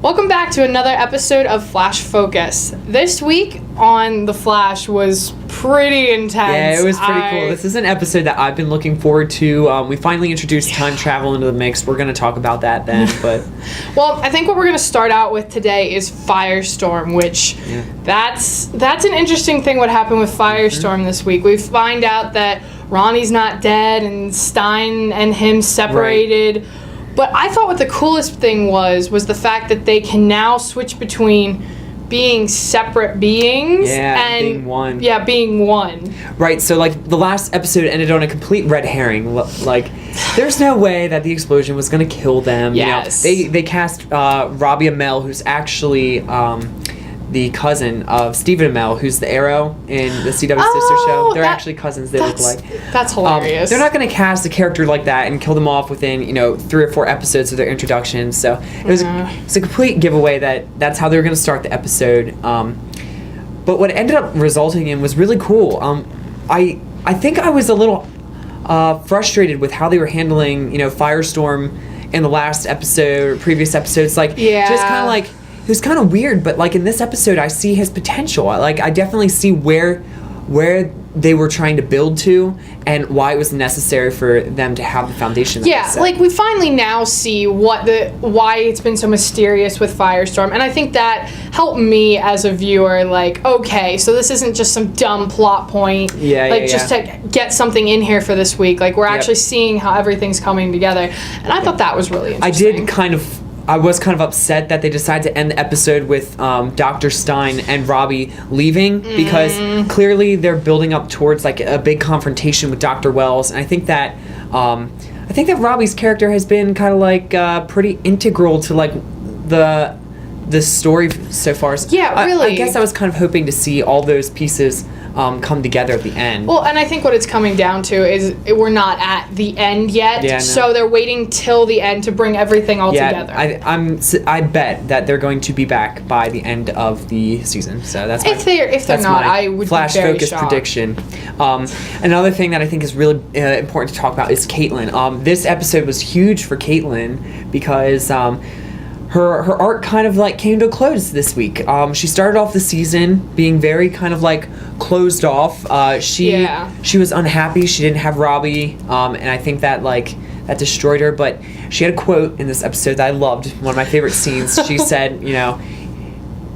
Welcome back to another episode of Flash Focus. This week on The Flash was pretty intense. Yeah, it was pretty cool. This is an episode that I've been looking forward to. We finally introduced time travel into the mix. We're going to talk about that then, but... Well, I think what we're going to start out with today is Firestorm, which that's an interesting thing what happened with Firestorm this week. We find out that Ronnie's not dead and Stein and him separated. Right. But I thought what the coolest thing was the fact that they can now switch between being separate beings and being one. Yeah, being one. Right, so like the last episode ended on a complete red herring. Like, there's no way that the explosion was going to kill them. Yes. You know, they cast Robbie Amell, who's actually the cousin of Stephen Amell, who's the Arrow in the CW sister show. They're actually cousins. They look like. That's hilarious. They're not going to cast a character like that and kill them off within 3 or 4 episodes of their introduction. So it was a complete giveaway that's how they were going to start the episode. But what it ended up resulting in was really cool. I think I was a little frustrated with how they were handling Firestorm in the last episode or previous episodes. Just kind of like. It was kind of weird, but like in this episode, I see his potential. I definitely see where they were trying to build to and why it was necessary for them to have the foundation. Like we finally now see why it's been so mysterious with Firestorm, and I think that helped me as a viewer. Like, okay, so this isn't just some dumb plot point. Just to get something in here for this week. Like we're actually seeing how everything's coming together, and I thought that was really interesting. I was kind of upset that they decided to end the episode with Dr. Stein and Robbie leaving because clearly they're building up towards like a big confrontation with Dr. Wells, and I think that Robbie's character has been kind of like pretty integral to like the story so far. Really. I guess I was kind of hoping to see all those pieces come together at the end. Well, and I think what it's coming down to is we're not at the end yet, so they're waiting till the end to bring everything all together. I bet that they're going to be back by the end of the season. So that's if they're not, I would Flash be very focus shocked. Prediction. Another thing that I think is really important to talk about is Caitlin. This episode was huge for Caitlin because. Her arc kind of like came to a close this week. She started off the season being very kind of like closed off. She was unhappy. She didn't have Robbie, and I think that that destroyed her. But she had a quote in this episode that I loved. One of my favorite scenes. She said,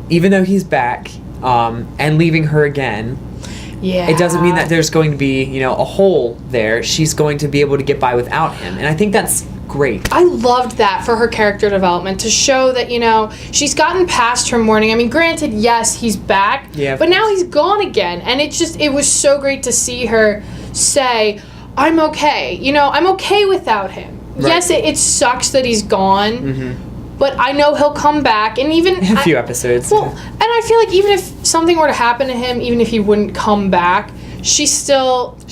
even though he's back and leaving her again, it doesn't mean that there's going to be a hole there. She's going to be able to get by without him, and I think that's great. I loved that for her character development to show that she's gotten past her mourning. I mean, granted, yes, he's back, but now he's gone again, and it was so great to see her say, "I'm okay. I'm okay without him. Right. Yes, it sucks that he's gone." But I know he'll come back, and even in a few episodes. Well, and I feel like even if something were to happen to him, even if he wouldn't come back, she'd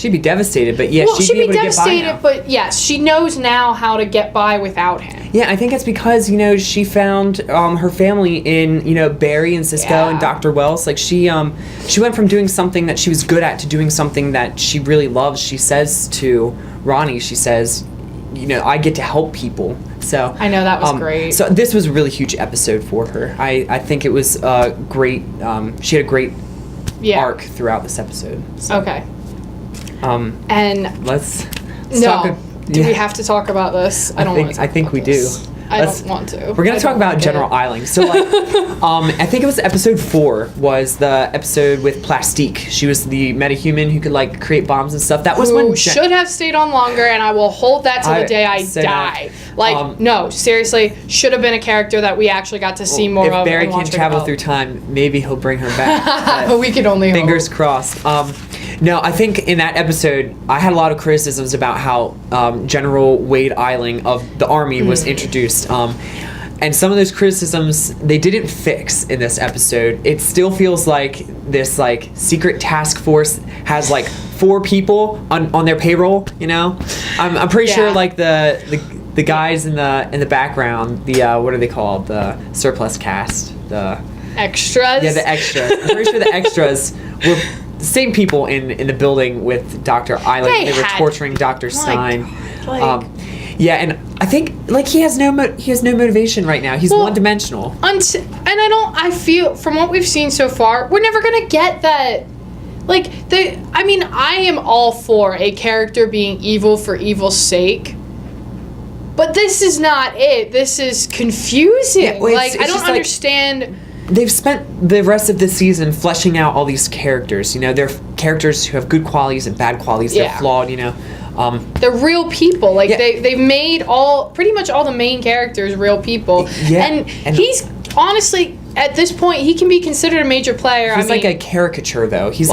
be devastated. But she'd be able to get by now. But yes, she knows now how to get by without him. Yeah, I think it's because she found her family in Barry and Cisco and Dr. Wells. Like she went from doing something that she was good at to doing something that she really loves. She says to Ronnie, she says, I get to help people. So I know that was great. So this was a really huge episode for her. I think it was great. She had a great arc throughout this episode. So. Okay. And let's talk. Do we have to talk about this? I don't want to. I think we do. I don't want to. We're gonna talk about General Eiling. So I think it was episode 4 was the episode with Plastique. She was the metahuman who could create bombs and stuff. That was when should have stayed on longer, and I will hold that till the day I die. No, seriously, should have been a character that we actually got to see more of. If Barry can travel through time, maybe he'll bring her back. We could only fingers crossed. No, I think in that episode, I had a lot of criticisms about how General Wade Eiling of the Army was introduced. And some of those criticisms, they didn't fix in this episode. It still feels like this secret task force has 4 people on their payroll, I'm pretty sure the guys in the background, the what are they called? The surplus cast, the extras. Yeah, the extras. I'm pretty sure the extras were the same people in the building with Dr. Eiling. They were torturing Dr. Stein. And I think like he has no motivation right now. He's one-dimensional. I feel from what we've seen so far, we're never gonna get that. Like I am all for a character being evil for evil's sake. But this is not it. This is confusing. Yeah, well, I don't understand. They've spent the rest of the season fleshing out all these characters. You know, they're characters who have good qualities and bad qualities. They're flawed, you know. They're real people. Like, they've made pretty much all the main characters real people. Yeah. And he's, honestly, at this point, he can be considered a major player. He's like a caricature, though. He's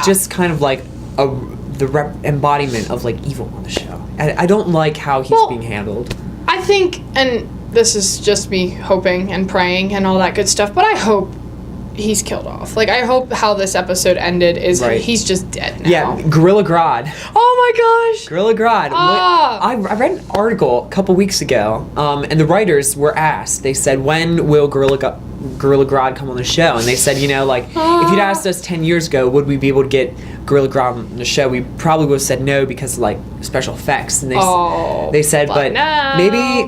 just kind of like the embodiment of, like, evil on the show. I don't like how he's being handled. I think, and this is just me hoping and praying and all that good stuff, but I hope he's killed off. Like, I hope how this episode ended is he's just dead now. Yeah, Gorilla Grodd. Oh my gosh! Gorilla Grodd. I read an article a couple weeks ago, and the writers were asked, they said, when will Gorilla Grodd come on the show? And they said, you know, like, if you'd asked us 10 years ago, would we be able to get Gorilla Grodd on the show, we probably would have said no because of, like, special effects. And they said, but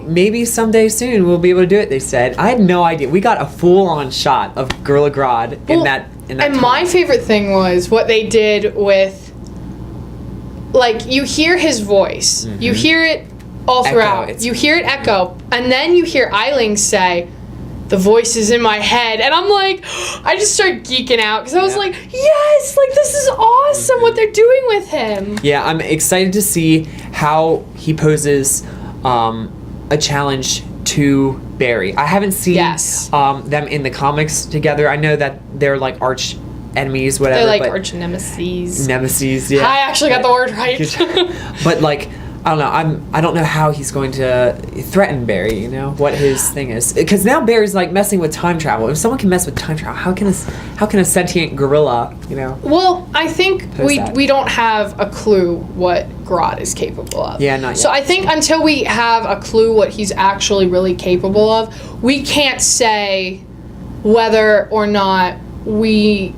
maybe someday soon we'll be able to do it, they said. I had no idea. We got a full-on shot of Gorilla Grodd in that and time. My favorite thing was what they did with, like, you hear his voice. Mm-hmm. You hear it all throughout. You hear it echo. And then you hear Eiling say, the voice is in my head, and I'm like, I just started geeking out because I was like, yes, like this is awesome what they're doing with him. Yeah, I'm excited to see how he poses a challenge to Barry. I haven't seen them in the comics together. I know that they're like arch enemies, whatever. They're like arch nemeses. Nemeses, yeah. I actually got the word right. But like, I don't know. I don't know how he's going to threaten Barry. You know what his thing is, because now Barry's like messing with time travel. If someone can mess with time travel, how can a sentient gorilla, you know? Well, I think we don't have a clue what Grodd is capable of. Yeah, not yet. So I think until we have a clue what he's actually really capable of, we can't say whether or not we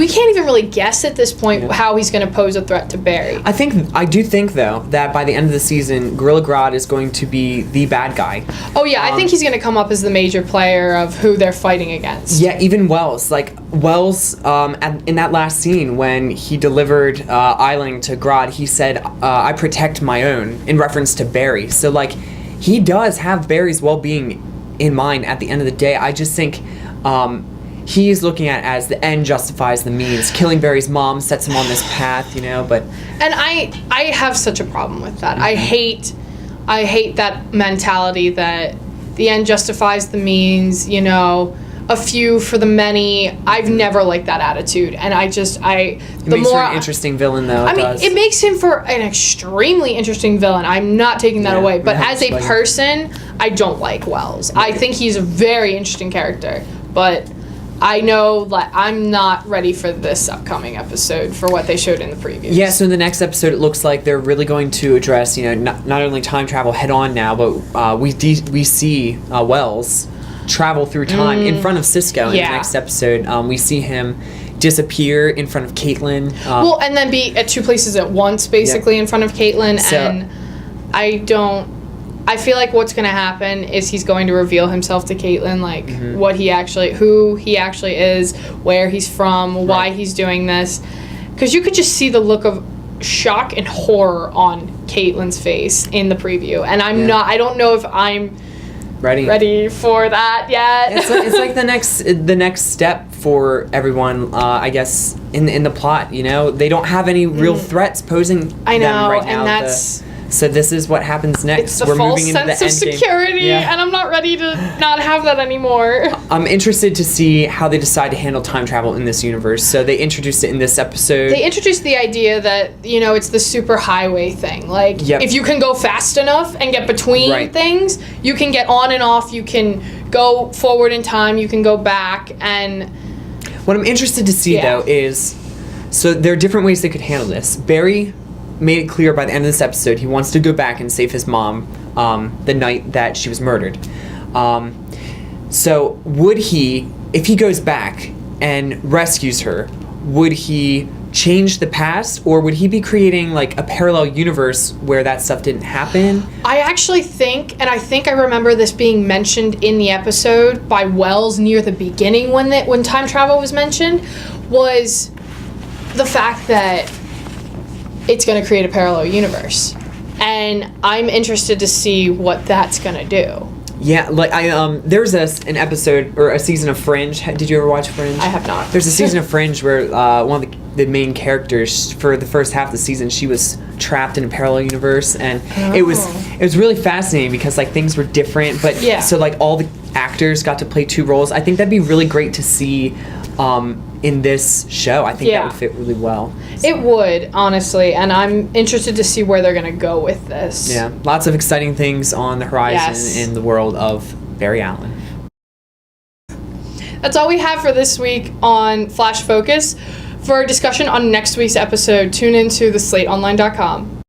can't even really guess at this point how he's going to pose a threat to Barry. I do think, though, that by the end of the season, Gorilla Grodd is going to be the bad guy. Oh, yeah. I think he's going to come up as the major player of who they're fighting against. Yeah, even Wells. Like, Wells, in that last scene, when he delivered Eiling to Grodd, he said, I protect my own, in reference to Barry. So, like, he does have Barry's well-being in mind at the end of the day. I just think... he's looking at it as the end justifies the means. Killing Barry's mom sets him on this path, you know, but... And I have such a problem with that. Mm-hmm. I hate that mentality that the end justifies the means, you know, a few for the many. I've never liked that attitude. And it makes for an interesting villain, though. It makes him for an extremely interesting villain. I'm not taking that away. But as a person, I don't like Wells. I think he's a very interesting character. But... I know I'm not ready for this upcoming episode for what they showed in the previews. Yeah, so in the next episode, it looks like they're really going to address, you know, not only time travel head on now, but we see Wells travel through time in front of Cisco in the next episode. We see him disappear in front of Caitlin. And then be at two places at once, basically, in front of Caitlin. So, and I feel like what's going to happen is he's going to reveal himself to Caitlin, like who he actually is, where he's from, why he's doing this. Because you could just see the look of shock and horror on Caitlin's face in the preview. And I don't know if I'm ready for that yet. It's like the next step for everyone, I guess, in the plot, you know? They don't have any real threats posing them right now. And that's... So this is what happens next. It's a false sense of security, and I'm not ready to not have that anymore. I'm interested to see how they decide to handle time travel in this universe. So they introduced it in this episode. They introduced the idea that, you know, it's the super highway thing. Like, if you can go fast enough and get between things, you can get on and off, you can go forward in time, you can go back, and... What I'm interested to see, though, is... So there are different ways they could handle this. Barry... made it clear by the end of this episode he wants to go back and save his mom the night that she was murdered. So would he, if he goes back and rescues her, would he change the past, or would he be creating like a parallel universe where that stuff didn't happen? I actually think, and I think I remember this being mentioned in the episode by Wells near the beginning when time travel was mentioned, was the fact that it's going to create a parallel universe. And I'm interested to see what that's going to do. Yeah, like there's an episode or a season of Fringe. Did you ever watch Fringe? I have not. There's a season of Fringe where one of the main characters for the first half of the season, she was trapped in a parallel universe, and it was really fascinating because like things were different, but so like all the actors got to play two roles. I think that'd be really great to see in this show. I think that would fit really well. It would, honestly, and I'm interested to see where they're going to go with this. Yeah, lots of exciting things on the horizon in the world of Barry Allen. That's all we have for this week on Flash Focus. For a discussion on next week's episode, tune into the SlateOnline.com.